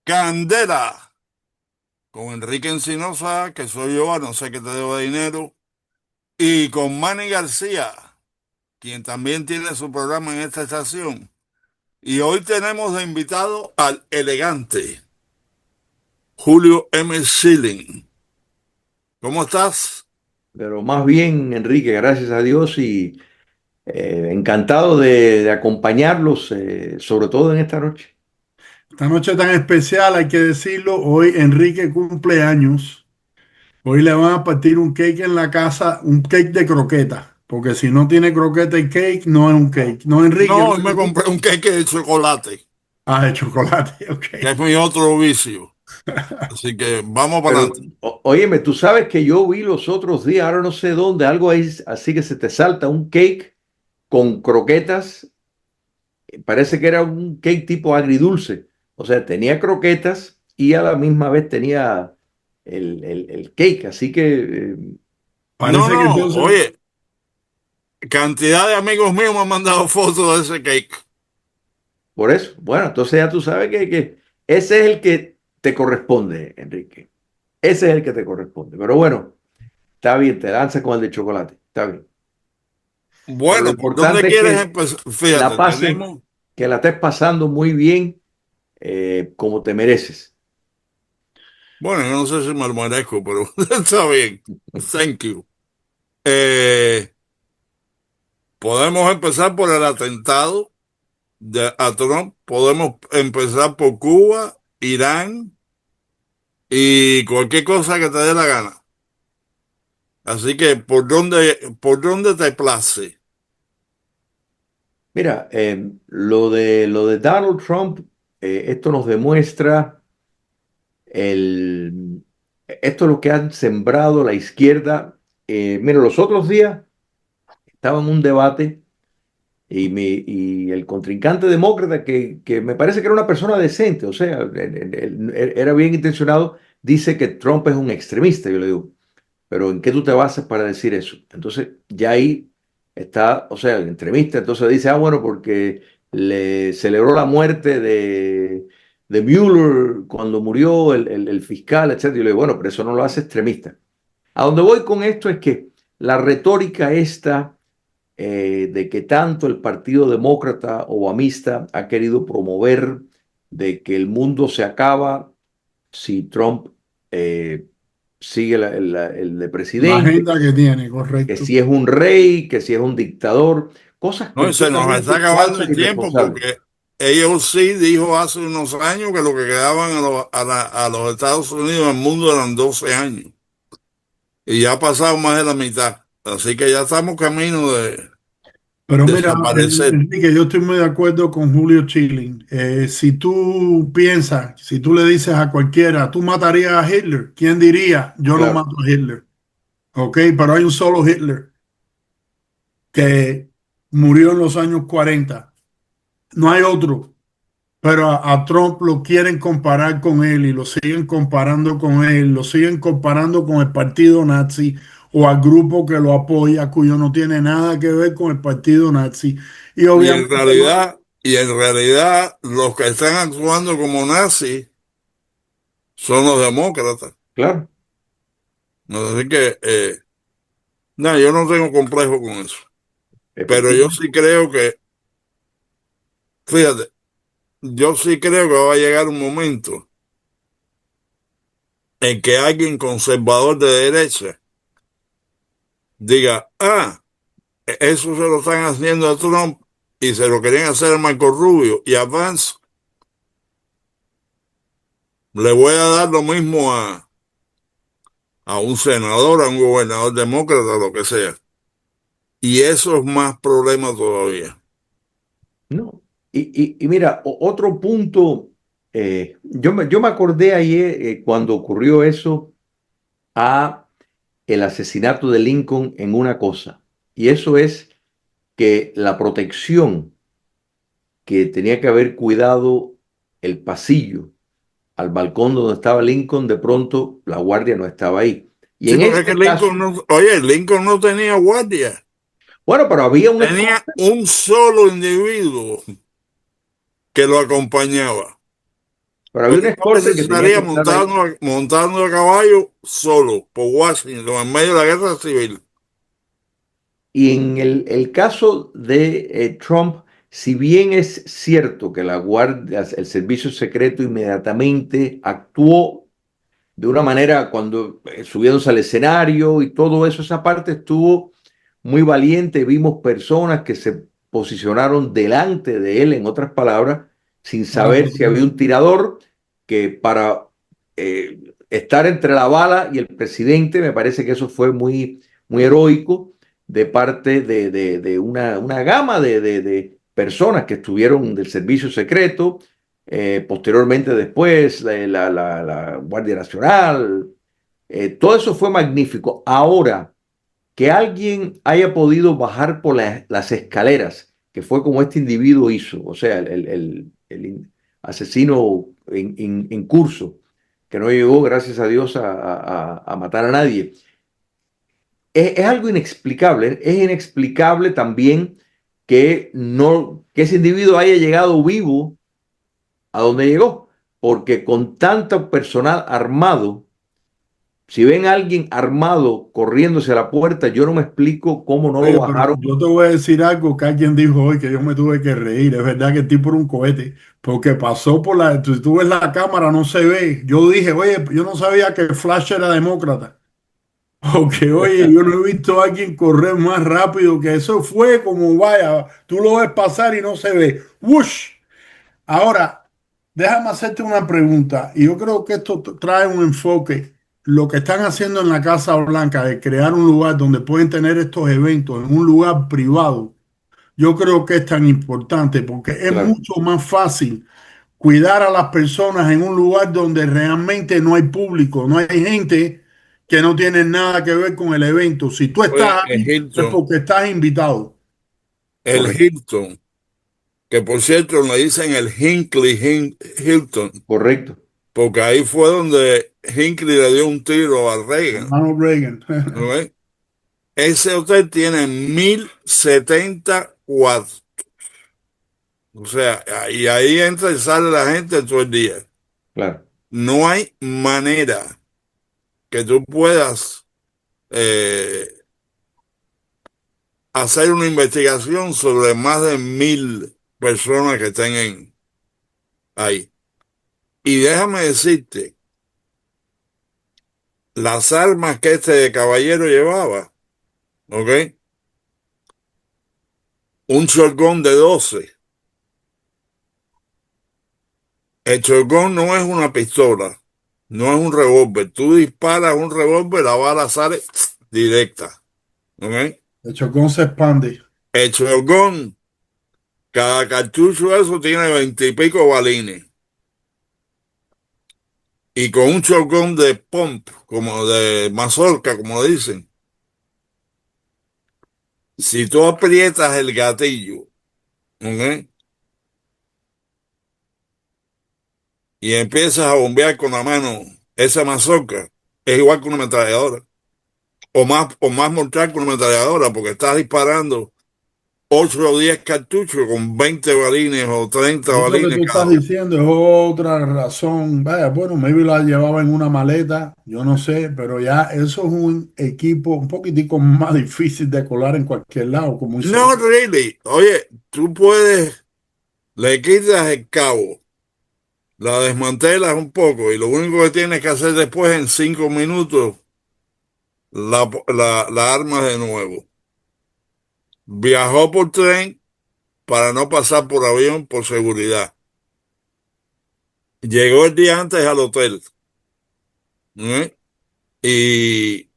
Candela, con Enrique Encinosa, que soy yo, no sé qué te debo de dinero, y con Manny García, quien también tiene su programa en esta estación. Y hoy tenemos de invitado al elegante Julio M. Schilling. ¿Cómo estás? Pero más bien, Enrique, gracias a Dios y encantado de acompañarlos, sobre todo en esta noche. Esta noche tan especial, hay que decirlo, hoy Enrique cumple años. Hoy le van a partir un cake en la casa, un cake de croqueta, porque si no tiene croqueta y cake, no es un cake. No, Enrique, No, no hoy me es así. compré un queque de chocolate, Ah, de chocolate, ok. que es mi otro vicio. Así que vamos para Pero, adelante. óyeme, tú sabes que yo vi los otros días, ahora no sé dónde, algo ahí, así que se te salta un cake con croquetas, parece que era un cake tipo agridulce. O sea, tenía croquetas y a la misma vez tenía el cake, así que No, Parece que no, entonces, oye, cantidad de amigos míos me han mandado fotos de ese cake. por eso, bueno, entonces ya tú sabes que ese es el que te corresponde, Enrique. Ese es el que te corresponde. Pero bueno, está bien, te lanzas con el de chocolate, está bien. Pero lo Bueno, ¿por dónde importante es quieres que empezar? la Fíjate, pasen, tenemos. que la estés pasando muy bien, como te mereces. Bueno, yo no sé si me lo merezco, pero está bien. Thank you. Eh, Podemos empezar por el atentado a Trump. Podemos empezar por Cuba, Irán y cualquier cosa que te dé la gana. Así que, ¿por dónde te place? Mira, lo de Donald Trump, esto nos demuestra esto es lo que han sembrado la izquierda. Mira, los otros días estaba en un debate. Y el contrincante demócrata, que me parece que era una persona decente, o sea, era bien intencionado, dice que Trump es un extremista. Yo le digo, pero ¿en qué tú te basas para decir eso? Entonces, ya ahí está, o sea, el extremista, entonces dice, bueno, porque le celebró la muerte de Mueller cuando murió el fiscal, etcétera. Yo le digo, bueno, pero eso no lo hace extremista. A donde voy con esto es que la retórica esta, de que tanto el Partido Demócrata obamista ha querido promover de que el mundo se acaba si Trump eh, sigue el de la presidente, agenda que tiene, que correcto. si es un rey, que si es un dictador, cosas No, y se nos está completamente acabando falsas el y tiempo irresponsables. porque ellos sí dijo hace unos años que lo que quedaban a los Estados Unidos en el mundo eran 12 años. Y ya ha pasado más de la mitad. Así que ya estamos camino de Pero mira, desaparecer. Enrique, yo estoy muy de acuerdo con Julio Chilling. Si tú piensas, si tú le dices a cualquiera, tú matarías a Hitler, ¿quién diría? Yo no Claro, mato a Hitler. Ok, pero hay un solo Hitler que murió en los años 40. No hay otro. Pero a Trump lo quieren comparar con él y lo siguen comparando con él, lo siguen comparando con el partido nazi o al grupo que lo apoya, cuyo no tiene nada que ver con el partido nazi. Y Y en obviamente realidad, y en realidad, los que están actuando como nazis son los demócratas. claro, Así que, no, yo no tengo complejo con eso. Pero yo efectivamente. sí creo que, fíjate, yo sí creo que va a llegar un momento en que alguien conservador de derecha diga, eso se lo están haciendo a Trump y se lo querían hacer a Marco Rubio y a Vance, le voy a dar lo mismo a un senador, a un gobernador demócrata, lo que sea. Y eso es más problema todavía. No. Y mira, otro punto, yo me acordé ayer, cuando ocurrió eso, a el asesinato de Lincoln en una cosa, y eso es que la protección que tenía que haber cuidado el pasillo al balcón donde estaba Lincoln, de pronto la guardia no estaba ahí. Y Sí, en porque es que este Lincoln caso, no, oye, Lincoln no tenía guardia, bueno, pero había un tenía escolta. un solo individuo que lo acompañaba. Pero había Pues una no escolta que tenía que necesitaría estar ahí. montando a caballo solo por Washington en medio de la guerra civil. Y en el caso de Trump, si bien es cierto que la Guardia, el servicio secreto inmediatamente actuó de una manera cuando subiéndose al escenario y todo eso, esa parte estuvo muy valiente. Vimos personas que se posicionaron delante de él, en otras palabras, sin Para saber si había proteger. un tirador, que para estar entre la bala y el presidente, me parece que eso fue muy, muy heroico de parte de una gama de personas que estuvieron del servicio secreto, posteriormente después la Guardia Nacional, todo eso fue magnífico. Ahora, que alguien haya podido bajar por las escaleras, que fue como este individuo hizo, o sea, el asesino en curso, que no llegó, gracias a Dios, a matar a nadie. Es algo inexplicable. Es inexplicable también que, no, que ese individuo haya llegado vivo a donde llegó, porque con tanto personal armado, si ven a alguien armado corriéndose a la puerta, yo no me explico cómo no lo Oye, pero bajaron. yo te voy a decir algo que alguien dijo hoy que yo me tuve que reír. Es verdad que el tipo era un cohete, porque pasó por la. Si tú ves la cámara, no se ve. Yo dije, oye, yo no sabía que Flash era demócrata. Porque, oye, yo no he visto a alguien correr más rápido que eso. Fue como, vaya, tú lo ves pasar y no se ve. ¡Wush! Ahora, déjame hacerte una pregunta, y yo creo que esto trae un enfoque. Lo que están haciendo en la Casa Blanca de crear un lugar donde pueden tener estos eventos en un lugar privado, yo creo que es tan importante porque es Claro, mucho más fácil cuidar a las personas en un lugar donde realmente no hay público, no hay gente que no tiene nada que ver con el evento. Si tú Oye, estás ahí, es porque estás invitado. El correcto, Hilton, que por cierto le dicen el Hilton, correcto. porque ahí fue donde Hinckley le dio un tiro a Reagan. Ronald Reagan. ¿Ok? Ese hotel tiene 1070 cuartos. O sea, y ahí entra y sale la gente todo el día. Claro. No hay manera que tú puedas eh, hacer una investigación sobre más de 1000 personas que estén ahí. Y déjame decirte, las armas que este caballero llevaba, ¿ok? Un shotgun de 12. El shotgun no es una pistola, no es un revólver. Tú disparas un revólver, la bala sale directa, ¿ok? De hecho, con se expande. El shotgun, cada cartucho de eso tiene 20 y pico balines. Y con un shotgun de pump, como de mazorca, como le dicen, si tú aprietas el gatillo, ¿ok? Y empiezas a bombear con la mano esa mazorca, es igual que una ametralladora. O más mortal que una ametralladora, porque estás disparando 8 o 10 cartuchos con 20 balines o 30 Eso que balines tú estás cada uno. diciendo es otra razón. Vaya, bueno, maybe la llevaba en una maleta, yo no sé, pero ya eso es un equipo un poquitico más difícil de colar en cualquier lado, como dice. No, really. Oye, tú puedes, le quitas el cabo, la desmantelas un poco y lo único que tienes que hacer después en 5 minutos, la armas de nuevo. Viajó por tren para no pasar por avión por seguridad. Llegó el día antes al hotel, ¿eh? Y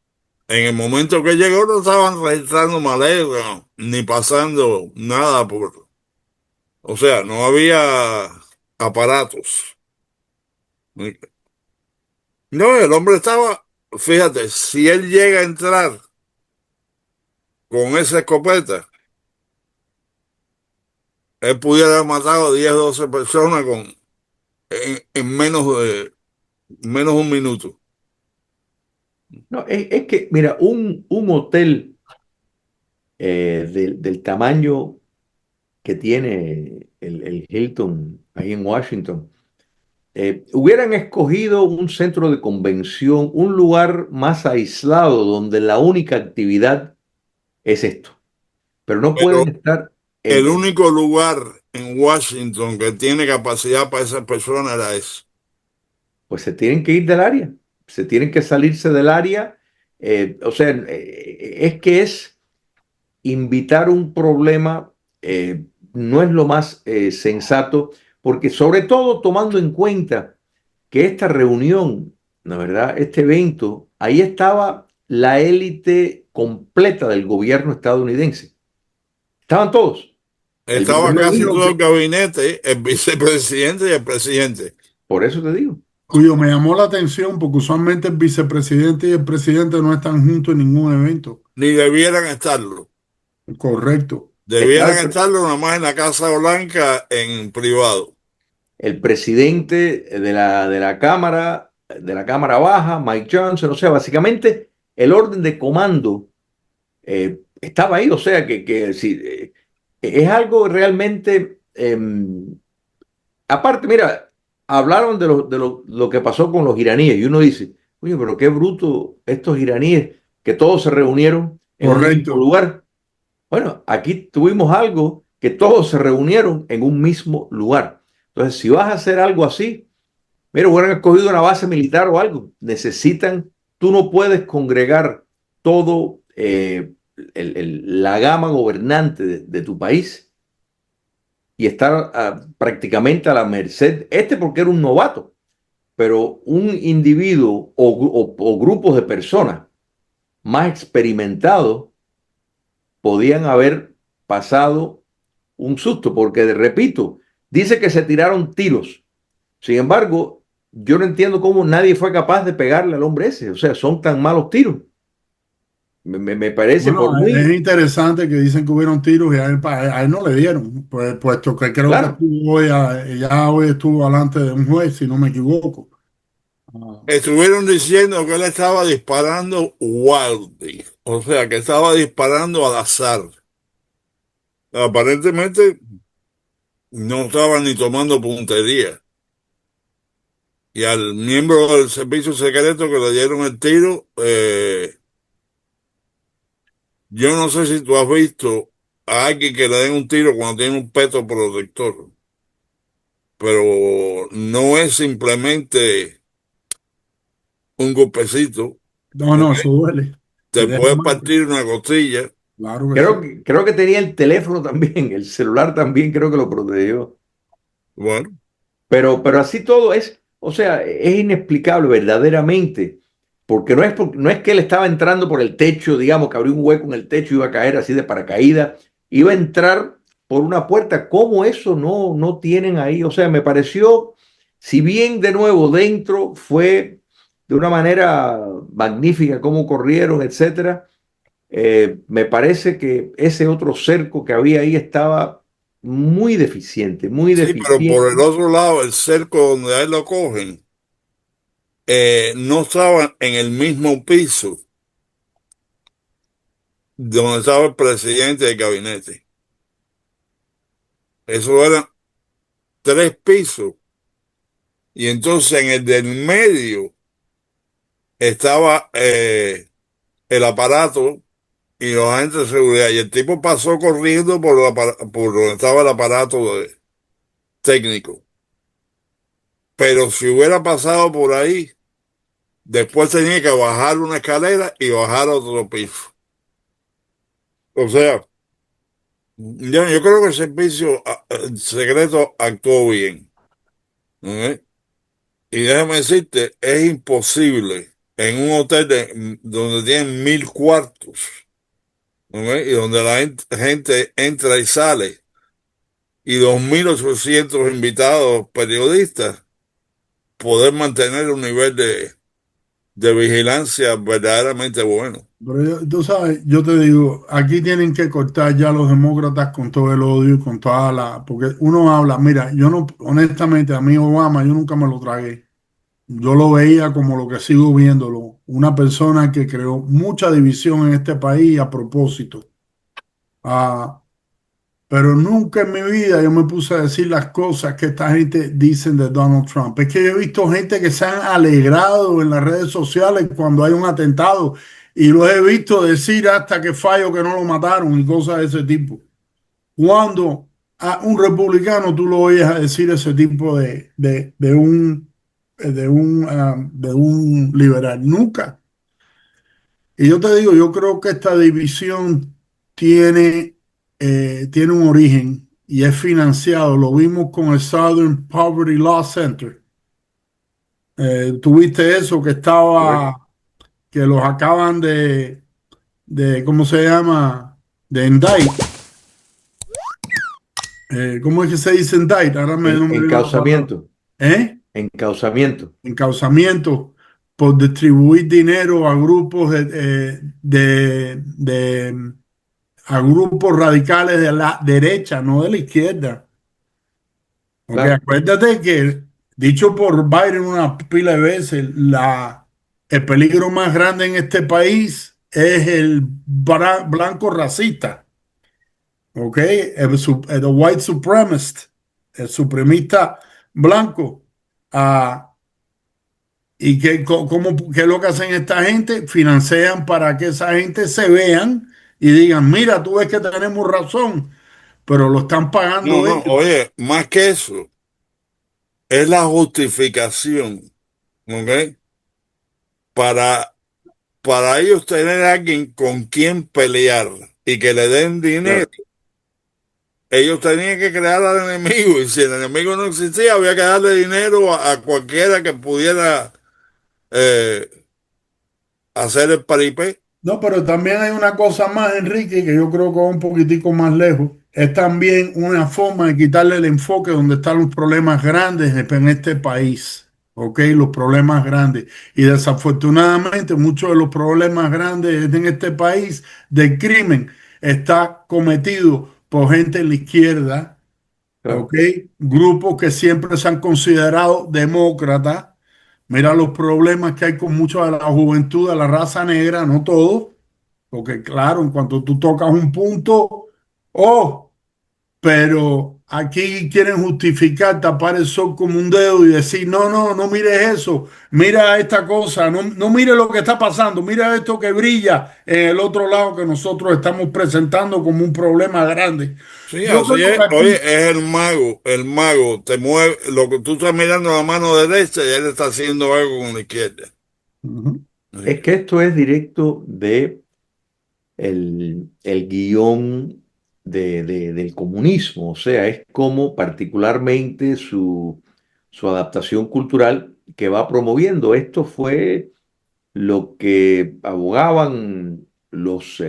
en el momento que llegó no estaban registrando maletas ni pasando nada por, o sea, no había aparatos. No, el hombre estaba, fíjate, si él llega a entrar con esa escopeta, él pudiera haber matado 10 o 12 personas en menos de un minuto. No, es que, mira, un hotel del tamaño que tiene el Hilton ahí en Washington, hubieran escogido un centro de convención, un lugar más aislado donde la única actividad es esto. Pero no Pero pueden estar el único lugar en Washington que tiene capacidad para esas personas era ese. pues se tienen que ir del área, se tienen que salirse del área. O sea, es que es invitar un problema, no es lo más sensato, porque sobre todo tomando en cuenta que esta reunión, la verdad, este evento, ahí estaba la élite completa del gobierno estadounidense. Estaban todos. El Estaba gobierno casi dijo todo el que, gabinete, el vicepresidente y el presidente. por eso te digo, Cuyo me llamó la atención porque usualmente el vicepresidente y el presidente no están juntos en ningún evento. Ni debieran estarlo. Correcto. estaba Debieran estarlo nada más en la Casa Blanca en privado. el presidente de la Cámara Baja, Mike Johnson, o sea, básicamente el orden de comando estaba ahí, o sea, que si, es algo realmente, aparte, mira, hablaron de lo que pasó con los iraníes y uno dice, oye, pero qué bruto estos iraníes que todos se reunieron en un mismo Correcto. lugar. Bueno, aquí tuvimos algo que todos se reunieron en un mismo lugar. Entonces, si vas a hacer algo así, mira, hubieran escogido una base militar o algo. Necesitan, tú no puedes congregar todo la gama gobernante de tu país y estar prácticamente a la merced. Porque era un novato, pero un individuo o grupos de personas más experimentados podían haber pasado un susto, porque repito, dice que se tiraron tiros. Sin embargo, yo no entiendo cómo nadie fue capaz de pegarle al hombre ese. O sea, son tan malos tiros. Me parece por Bueno, es muy interesante que dicen que hubieron tiros y a él no le dieron, pues, puesto que creo que claro. estuvo hoy, ya hoy estuvo delante de un juez, si no me equivoco. Ah, Estuvieron diciendo que él estaba disparando wildly, o sea, que estaba disparando al azar. Aparentemente no estaba ni tomando puntería. Y al miembro del servicio secreto que le dieron el tiro, yo no sé si tú has visto a alguien que le den un tiro cuando tiene un peto protector, pero no es simplemente un golpecito, no, ¿ok? no, eso duele. Y Te deja puede marca. partir una costilla. Claro que sí. Creo que tenía el teléfono también, el celular también creo que lo protegió. Bueno, Pero así todo es, o sea, es inexplicable verdaderamente, porque no es que él estaba entrando por el techo, digamos, que abrió un hueco en el techo y iba a caer así de paracaídas, iba a entrar por una puerta. ¿Cómo eso no tienen ahí? O sea, me pareció, si bien de nuevo dentro fue de una manera magnífica cómo corrieron, etcétera, me parece que ese otro cerco que había ahí estaba muy deficiente, muy sí, pero por el deficiente. otro lado, el cerco donde a él lo cogen, no estaba en el mismo piso donde estaba el presidente del gabinete. Eso eran tres pisos. Y entonces en el del medio estaba el aparato y los agentes de seguridad. Y el tipo pasó corriendo por donde estaba el aparato técnico. Pero si hubiera pasado por ahí, después tenía que bajar una escalera y bajar otro piso. O sea, yo creo que el servicio secreto actuó bien. ¿Ok? Y déjame decirte, es imposible en un hotel donde tienen 1000 cuartos, ¿ok? Y donde la gente entra y sale, y 2800 invitados periodistas, poder mantener un nivel de vigilancia verdaderamente bueno. Pero tú sabes, yo te digo, aquí tienen que cortar ya los demócratas con todo el odio y con toda la... Porque uno habla, mira, yo no, honestamente, a mí Obama, yo nunca me lo tragué. Yo lo veía como lo que sigo viéndolo, una persona que creó mucha división en este país a propósito. Ah, pero nunca en mi vida yo me puse a decir las cosas que esta gente dicen de Donald Trump. Es que yo he visto gente que se han alegrado en las redes sociales cuando hay un atentado y los he visto decir hasta que fallo que no lo mataron y cosas de ese tipo. Cuando a un republicano tú lo oyes a decir ese tipo de un liberal, nunca. Y yo te digo, yo creo que esta división tiene, tiene un origen y es financiado. Lo vimos con el Southern Poverty Law Center. Tuviste eso que Correcto. estaba, que los acaban ¿cómo se llama? De indict. ¿Cómo es que se dice indict? Ahora no me dio la palabra. Encauzamiento, ¿Eh? encauzamiento. Encauzamiento por distribuir dinero a grupos a grupos radicales de la derecha, no de la izquierda. Porque Claro, acuérdate que, dicho por Biden una pila de veces, el peligro más grande en este país es el blanco racista, ¿ok? El white supremacist, el supremista blanco. Ah, ¿y qué es lo que hacen esta gente? Financian para que esa gente se vean y digan, mira, tú ves que tenemos razón, pero lo están No, pagando no, ellos. oye, más que eso, es la justificación, ¿ok? Para, para ellos tener a alguien con quien pelear y que le den dinero. claro. Ellos tenían que crear al enemigo y si el enemigo no existía, había que darle dinero a cualquiera que pudiera eh, hacer el paripé. No, pero también hay una cosa más, Enrique, que yo creo que va un poquitico más lejos. Es también una forma de quitarle el enfoque donde están los problemas grandes en este país. ¿Ok? Los problemas grandes. Y desafortunadamente muchos de los problemas grandes en este país del crimen está cometido por gente en la izquierda. Claro. ¿Ok? Grupos que siempre se han considerado demócratas. Mira los problemas que hay con mucha de la juventud de la raza negra, no todo, porque claro, en cuanto tú tocas un punto, oh, pero aquí quieren justificar, tapar el sol como un dedo y decir, no, no, no mires eso, mira esta cosa, no, no mires lo que está pasando, mira esto que brilla en el otro lado que nosotros estamos presentando como un problema grande. Sí, Yo así creo es. que Oye, aquí, es el mago te mueve, lo que tú estás mirando la mano derecha y él está haciendo algo con la izquierda. ujú, Sí. Es que esto es directo de el guión del comunismo, o sea, es como particularmente su adaptación cultural que va promoviendo. Esto fue lo que abogaban los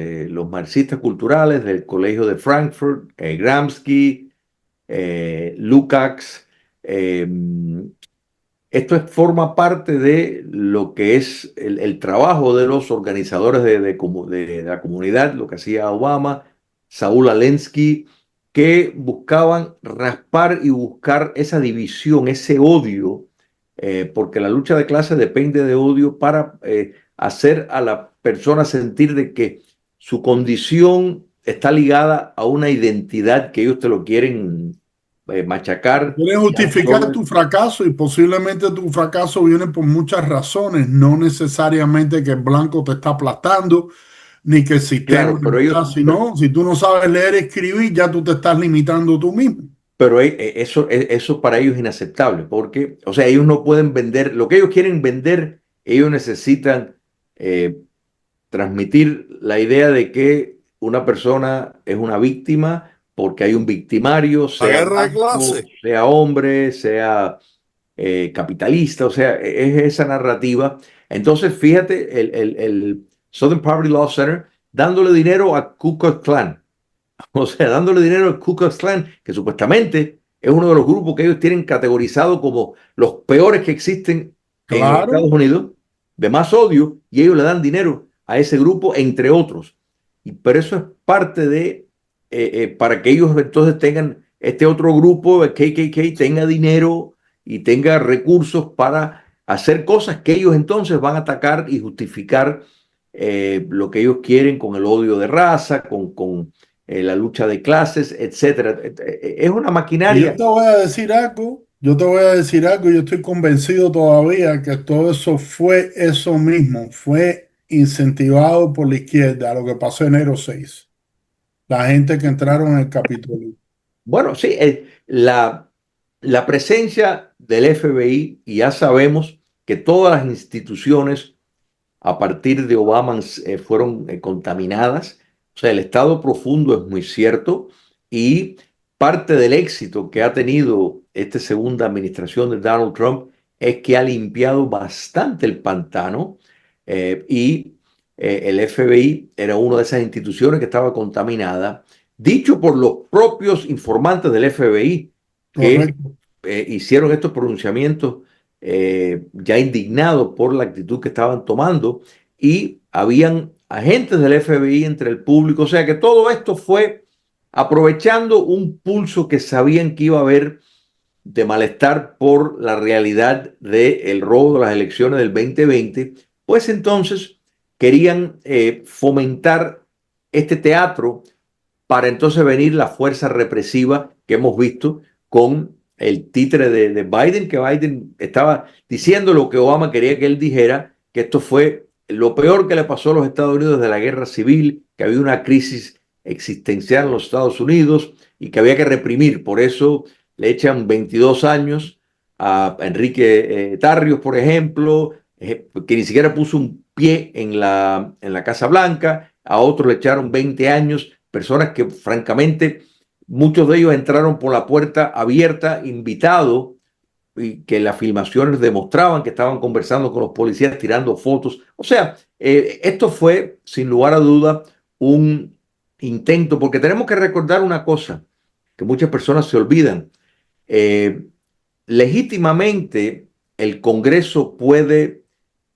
marxistas culturales del Colegio de Frankfurt, Gramsci, Lukács. eh, Forma parte de lo que es el trabajo de los organizadores de la comunidad, lo que hacía Obama, Saúl Alensky, que buscaban raspar y buscar esa división, ese odio, porque la lucha de clase depende de odio para hacer a la persona sentir de que su condición está ligada a una identidad que ellos te lo quieren machacar. quieren justificar tu fracaso y posiblemente tu fracaso viene por muchas razones, no necesariamente que el blanco te está aplastando, ni que el sistema Claro, pero ellos, está, sino si tú no sabes leer y escribir, ya tú te estás limitando tú mismo. pero eso para ellos es inaceptable, porque, o sea, ellos no pueden vender, lo que ellos quieren vender, ellos necesitan eh, transmitir la idea de que una persona es una víctima porque hay un victimario, La sea guerra de blanco, clase. sea hombre, sea capitalista, o sea, es esa narrativa. Entonces, fíjate, el Southern Poverty Law Center dándole dinero a Ku Klux Klan. O sea, dándole dinero al Ku Klux Klan, que supuestamente es uno de los grupos que ellos tienen categorizado como los peores que existen en los Estados Claro, Unidos, de más odio, y ellos le dan dinero a ese grupo, entre otros. Pero eso es parte de, para que ellos entonces tengan, este otro grupo, el KKK, tenga dinero y tenga recursos para hacer cosas que ellos entonces van a atacar y justificar lo que ellos quieren con el odio de raza, con la lucha de clases, etcétera. Es una Y yo maquinaria. te voy a decir algo, yo te voy a decir algo, yo estoy convencido todavía que todo eso fue eso mismo, fue incentivado por la izquierda, lo que pasó enero 6, la gente que entraron en el Capitolio. Bueno, sí, la presencia del FBI, y ya sabemos que todas las instituciones a partir de Obama fueron contaminadas. O sea, el Estado profundo es muy cierto y parte del éxito que ha tenido esta segunda administración de Donald Trump es que ha limpiado bastante el pantano y el FBI era una de esas instituciones que estaba contaminada, dicho por los propios informantes del FBI que Correcto. hicieron estos pronunciamientos ya indignados por la actitud que estaban tomando y habían agentes del FBI entre el público. O sea que todo esto fue aprovechando un pulso que sabían que iba a haber de malestar por la realidad del robo de las elecciones del 2020, pues entonces querían fomentar este teatro para entonces venir la fuerza represiva que hemos visto con el títere de Biden, que Biden estaba diciendo lo que Obama quería que él dijera, que esto fue lo peor que le pasó a los Estados Unidos desde la guerra civil, que había una crisis existencial en los Estados Unidos y que había que reprimir. Por eso le echan 22 años a Enrique Tarrios, por ejemplo, que ni siquiera puso un pie en la Casa Blanca, a otros le echaron 20 años, personas que francamente muchos de ellos entraron por la puerta abierta, invitados, y que las filmaciones demostraban que estaban conversando con los policías, tirando fotos. O sea, esto fue, sin lugar a duda, un intento, porque tenemos que recordar una cosa que muchas personas se olvidan. Eh, Legítimamente, el Congreso puede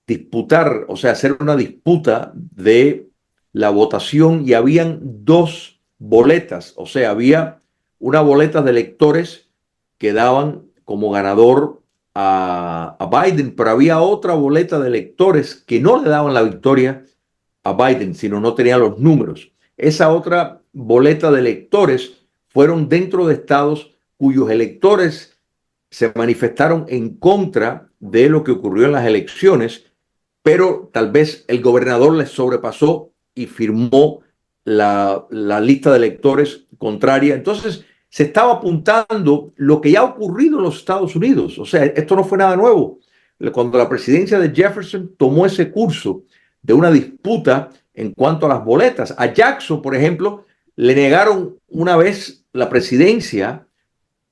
disputar, o sea, hacer una disputa de la votación y habían dos boletas, o sea, había una boleta de electores que daban como ganador a Biden, pero había otra boleta de electores que no le daban la victoria a Biden, sino no tenían los números. Esa otra boleta de electores fueron dentro de estados cuyos electores se manifestaron en contra de lo que ocurrió en las elecciones, pero tal vez el gobernador les sobrepasó y firmó la lista de electores contraria. Entonces, se estaba apuntando lo que ya ha ocurrido en los Estados Unidos. O sea, esto no fue nada nuevo. Cuando la presidencia de Jefferson tomó ese curso de una disputa en cuanto a las boletas. A Jackson, por ejemplo, le negaron una vez la presidencia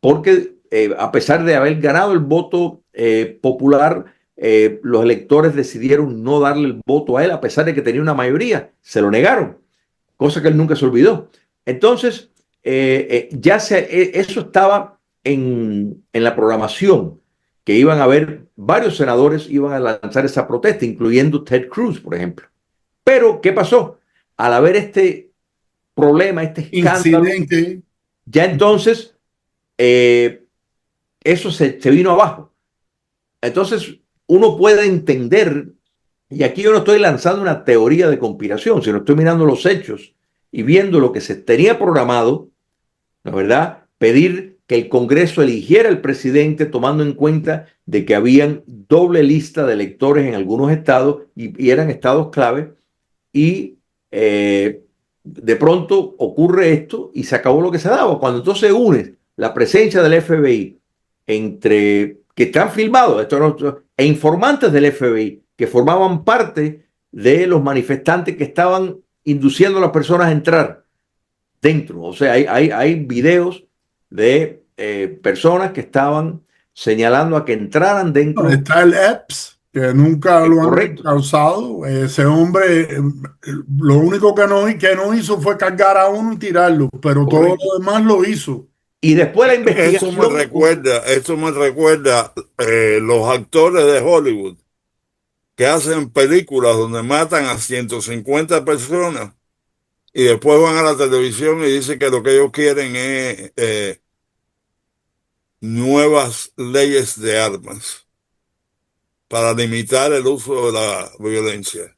porque a pesar de haber ganado el voto popular, los electores decidieron no darle el voto a él, a pesar de que tenía una mayoría, se lo negaron, cosa que él nunca se olvidó. Entonces, eso estaba en la programación, que iban a haber varios senadores, iban a lanzar esa protesta, incluyendo Ted Cruz, por ejemplo. Pero, ¿qué pasó? Al haber este problema, este escándalo, Incidente. ya entonces eh, eso se vino abajo. Entonces, uno puede entender, y aquí yo no estoy lanzando una teoría de conspiración, sino estoy mirando los hechos y viendo lo que se tenía programado, ¿no es verdad? Pedir que el Congreso eligiera el presidente tomando en cuenta de que habían doble lista de electores en algunos estados y eran estados clave y de pronto ocurre esto y se acabó lo que se daba. Cuando entonces une la presencia del FBI entre que están filmados e informantes del FBI que formaban parte de los manifestantes que estaban induciendo a las personas a entrar dentro. O sea, hay videos de personas que estaban señalando a que entraran dentro. Está el Epps, que nunca Es lo han correcto. causado. Ese hombre, lo único que no hizo fue cargar a uno y tirarlo, pero todo Correcto. lo demás lo hizo. Y después la investigación. Eso me recuerda los actores de Hollywood que hacen películas donde matan a 150 personas y después van a la televisión y dicen que lo que ellos quieren es nuevas leyes de armas para limitar el uso de la violencia.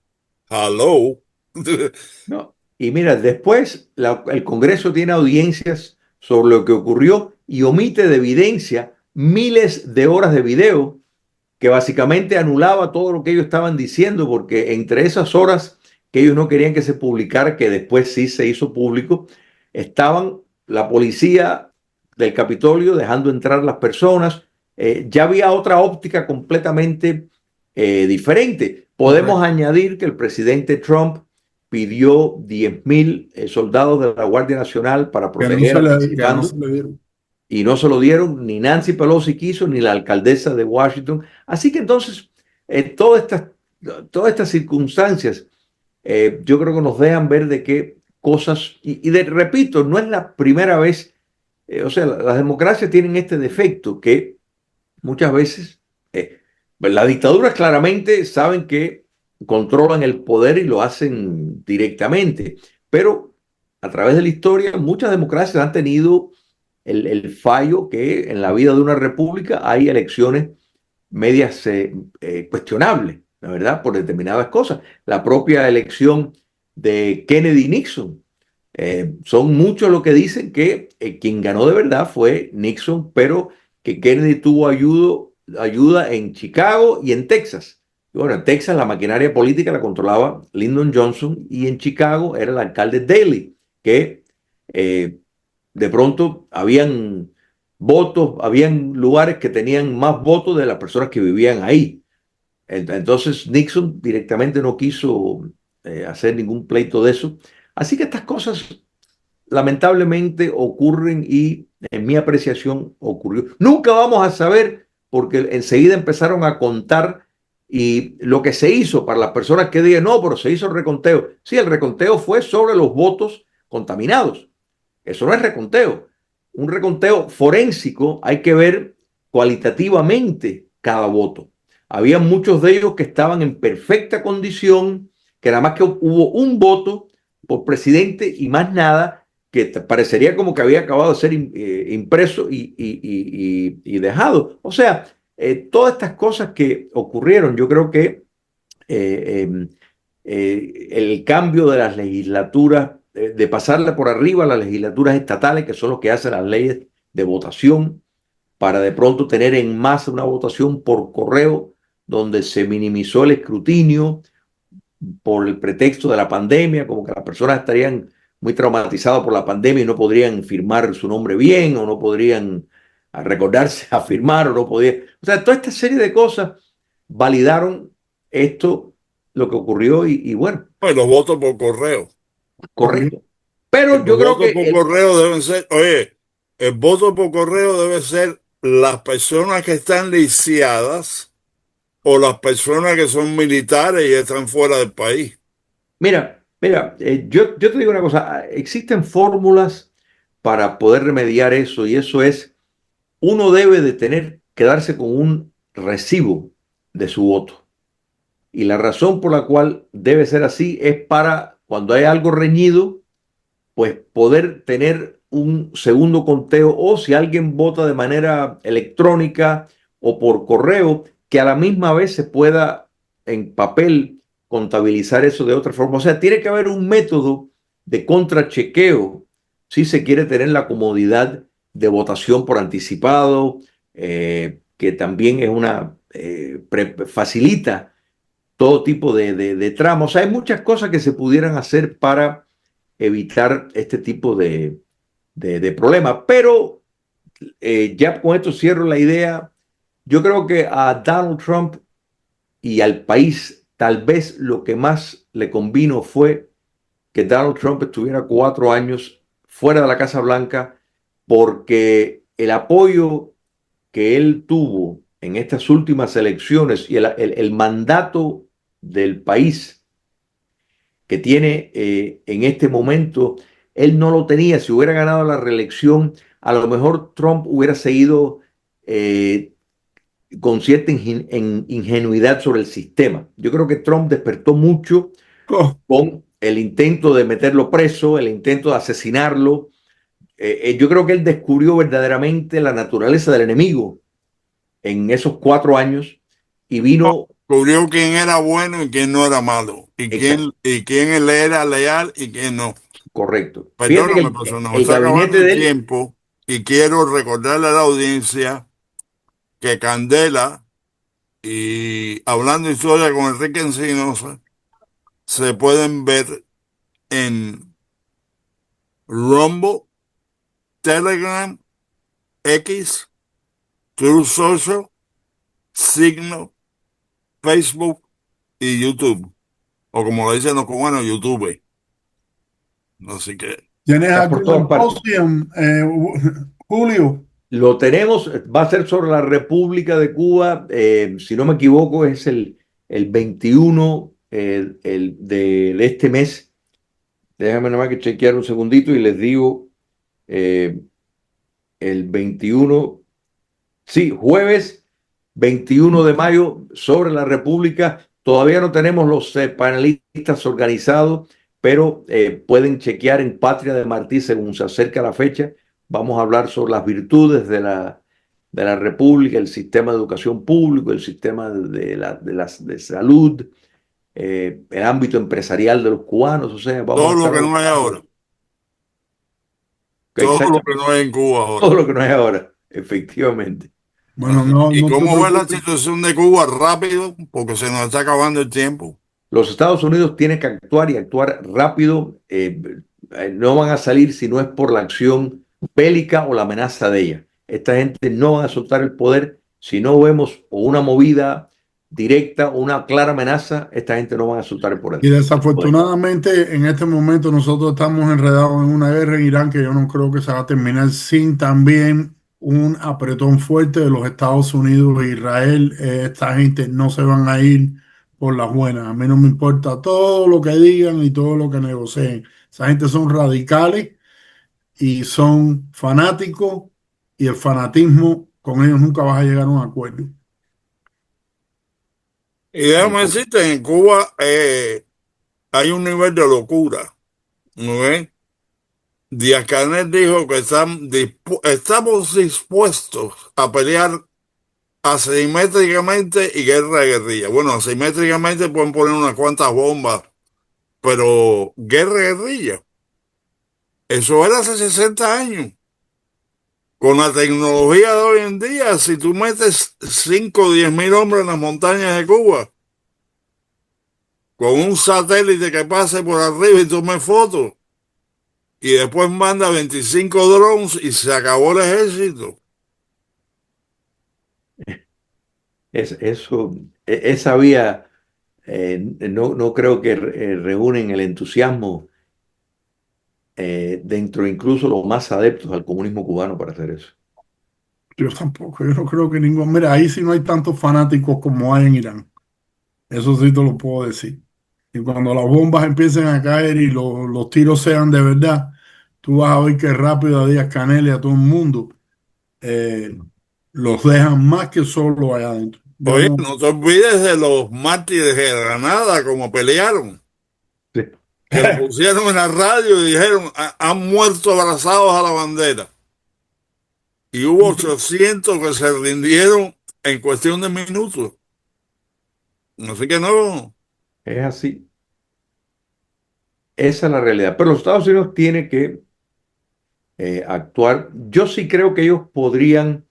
Hello. No. Y mira, después el Congreso tiene audiencias sobre lo que ocurrió y omite de evidencia miles de horas de video que básicamente anulaba todo lo que ellos estaban diciendo, porque entre esas horas que ellos no querían que se publicara, que después sí se hizo público, estaban la policía del Capitolio dejando entrar las personas. Ya había otra óptica completamente diferente. Podemos Correcto. añadir que el presidente Trump pidió 10,000 soldados de la Guardia Nacional para proteger Que no se anticipando le dieron. y no se lo dieron, ni Nancy Pelosi quiso, ni la alcaldesa de Washington. Así que entonces, todas estas circunstancias, yo creo que nos dejan ver de qué cosas, repito, no es la primera vez, o sea, las democracias tienen este defecto que muchas veces las dictaduras claramente saben que controlan el poder y lo hacen directamente, pero a través de la historia muchas democracias han tenido el fallo que en la vida de una república hay elecciones medias cuestionables, la verdad, por determinadas cosas. La propia elección de Kennedy y Nixon. Son muchos los que dicen que quien ganó de verdad fue Nixon, pero que Kennedy tuvo ayuda en Chicago y en Texas. Y bueno, en Texas la maquinaria política la controlaba Lyndon Johnson y en Chicago era el alcalde Daley, que eh, de pronto habían votos, habían lugares que tenían más votos de las personas que vivían ahí. Entonces Nixon directamente no quiso hacer ningún pleito de eso. Así que estas cosas lamentablemente ocurren y en mi apreciación ocurrió. Nunca vamos a saber porque enseguida empezaron a contar y lo que se hizo para las personas que digan, no, pero se hizo el reconteo. Sí, el reconteo fue sobre los votos contaminados. Eso no es reconteo. Un reconteo forénsico hay que ver cualitativamente cada voto. Había muchos de ellos que estaban en perfecta condición, que nada más que hubo un voto por presidente y más nada, que parecería como que había acabado de ser impreso y dejado. O sea, todas estas cosas que ocurrieron, yo creo que eh, el cambio de las legislaturas, de pasarle por arriba a las legislaturas estatales, que son los que hacen las leyes de votación, para de pronto tener en masa una votación por correo, donde se minimizó el escrutinio por el pretexto de la pandemia, como que las personas estarían muy traumatizadas por la pandemia y no podrían firmar su nombre bien, o no podrían recordarse a firmar, o no podían. O sea, toda esta serie de cosas validaron esto, lo que ocurrió, y bueno, Pues los votos por correo. Correcto. correcto. Pero Los yo creo votos que por correo deben ser, oye, el voto por correo debe ser las personas que están lisiadas o las personas que son militares y están fuera del país. mira, yo te digo una cosa, existen fórmulas para poder remediar eso, y eso es, uno debe de quedarse con un recibo de su voto. Y la razón por la cual debe ser así es para cuando hay algo reñido, pues poder tener un segundo conteo, o si alguien vota de manera electrónica o por correo, que a la misma vez se pueda en papel contabilizar eso de otra forma. O sea, tiene que haber un método de contrachequeo si se quiere tener la comodidad de votación por anticipado, que también es facilita todo tipo de tramos. O sea, hay muchas cosas que se pudieran hacer para evitar este tipo de problemas. Pero ya con esto cierro la idea. Yo creo que a Donald Trump y al país tal vez lo que más le convino fue que Donald Trump estuviera 4 años fuera de la Casa Blanca, porque el apoyo que él tuvo en estas últimas elecciones y el mandato del país que tiene en este momento, él no lo tenía. Si hubiera ganado la reelección, a lo mejor Trump hubiera seguido eh, con cierta ingenuidad sobre el sistema. Yo creo que Trump despertó mucho Oh, con el intento de meterlo preso, el intento de asesinarlo. Yo creo que él descubrió verdaderamente la naturaleza del enemigo en esos 4 años y vino Cubrió quién era bueno y quién no era malo. Exacto, Y quién le era leal y quién no. correcto. Fíjate que Perdóname, pero se nos el está acabando gabinete el de él, tiempo y quiero recordarle a la audiencia que Candela y Hablando Historia con Enrique Encinosa se pueden ver en Rumble, Telegram, X, True Social, Signo, Facebook y YouTube. O como le dicen los cubanos, YouTube. Así que ¿Tienes está por algún todas partes. simposio, Julio? Lo tenemos, va a ser sobre la República de Cuba, si no me equivoco, es el 21 de este mes. Déjame nomás que chequear un segundito y les digo, eh, el 21, sí, jueves 21 de mayo sobre la República. Todavía no tenemos los panelistas organizados, pero pueden chequear en Patria de Martí según se acerca la fecha. Vamos a hablar sobre las virtudes de la República, el sistema de educación público, el sistema de salud, el ámbito empresarial de los cubanos. O sea, vamos todo a lo estar que no hay ahora, abordando todo lo que exactamente no hay en Cuba ahora. todo lo que no es ahora, efectivamente. Bueno, Así. no, ¿Y no te cómo ves la preocupes. situación de Cuba rápido? Porque se nos está acabando el tiempo. Los Estados Unidos tienen que actuar y actuar rápido. No van a salir si no es por la acción bélica o la amenaza de ella. Esta gente no va a soltar el poder si no vemos o una movida directa o una clara amenaza. Esta gente no va a soltar Y el poder. desafortunadamente en este momento nosotros estamos enredados en una guerra en Irán que yo no creo que se va a terminar sin también un apretón fuerte de los Estados Unidos e Israel. Esta gente no se van a ir por las buenas. A mí no me importa todo lo que digan y todo lo que negocien. Esa gente son radicales y son fanáticos y el fanatismo con ellos nunca vas a llegar a un acuerdo. Y déjame decirte, en Cuba hay un nivel de locura, ¿no ves? Díaz-Canel dijo que estamos dispuestos a pelear asimétricamente y guerra de guerrilla. Bueno, asimétricamente pueden poner unas cuantas bombas, pero guerra de guerrilla, eso era hace 60 años. Con la tecnología de hoy en día, si tú metes 5 o 10 mil hombres en las montañas de Cuba, con un satélite que pase por arriba y tome fotos, y después manda 25 drones y se acabó el ejército. Eso, esa vía no creo que reúnen el entusiasmo dentro incluso los más adeptos al comunismo cubano para hacer eso. Yo tampoco, yo no creo que ningún... Mira, ahí sí no hay tantos fanáticos como hay en Irán. Eso sí te lo puedo decir. Y cuando las bombas empiecen a caer y los tiros sean de verdad, tú vas a ver que rápido a Díaz-Canel y a todo el mundo eh, los dejan más que solo allá adentro. Yo Oye, no, no te olvides de los mártires de Granada, como pelearon, Sí. que lo pusieron en la radio y dijeron, Han muerto abrazados a la bandera". Y hubo 800 que se rindieron en cuestión de minutos. Así que no. Es así. Esa es la realidad. Pero los Estados Unidos tienen que actuar. Yo sí creo que ellos podrían,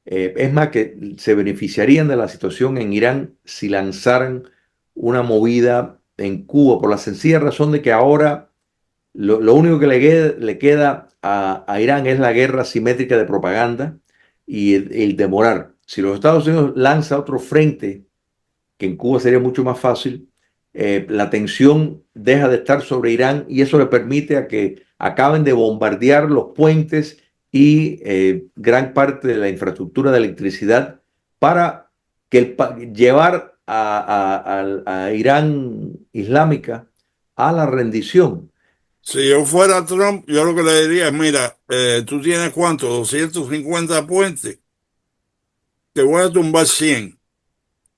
es más, que se beneficiarían de la situación en Irán si lanzaran una movida en Cuba, por la sencilla razón de que ahora lo único que le queda a Irán es la guerra simétrica de propaganda y el demorar. Si los Estados Unidos lanza otro frente, que en Cuba sería mucho más fácil, la tensión deja de estar sobre Irán y eso le permite a que acaben de bombardear los puentes y gran parte de la infraestructura de electricidad para llevar a Irán islámica a la rendición. Si yo fuera Trump, yo lo que le diría es, mira, tú tienes cuánto, 250 puentes, te voy a tumbar 100.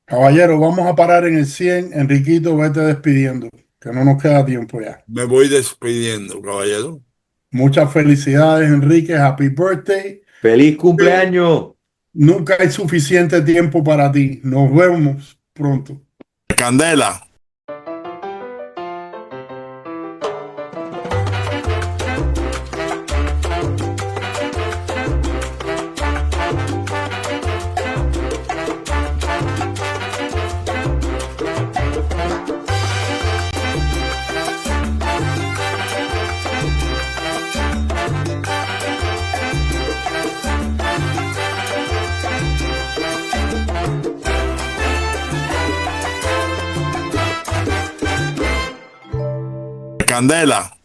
caballero, vamos a parar en el 100. Enriquito, vete despidiendo, que no nos queda tiempo ya. Me voy despidiendo, caballero. Muchas felicidades, Enrique. Happy birthday. ¡Feliz cumpleaños! Nunca hay suficiente tiempo para ti. Nos vemos. pronto. Candela. Candela.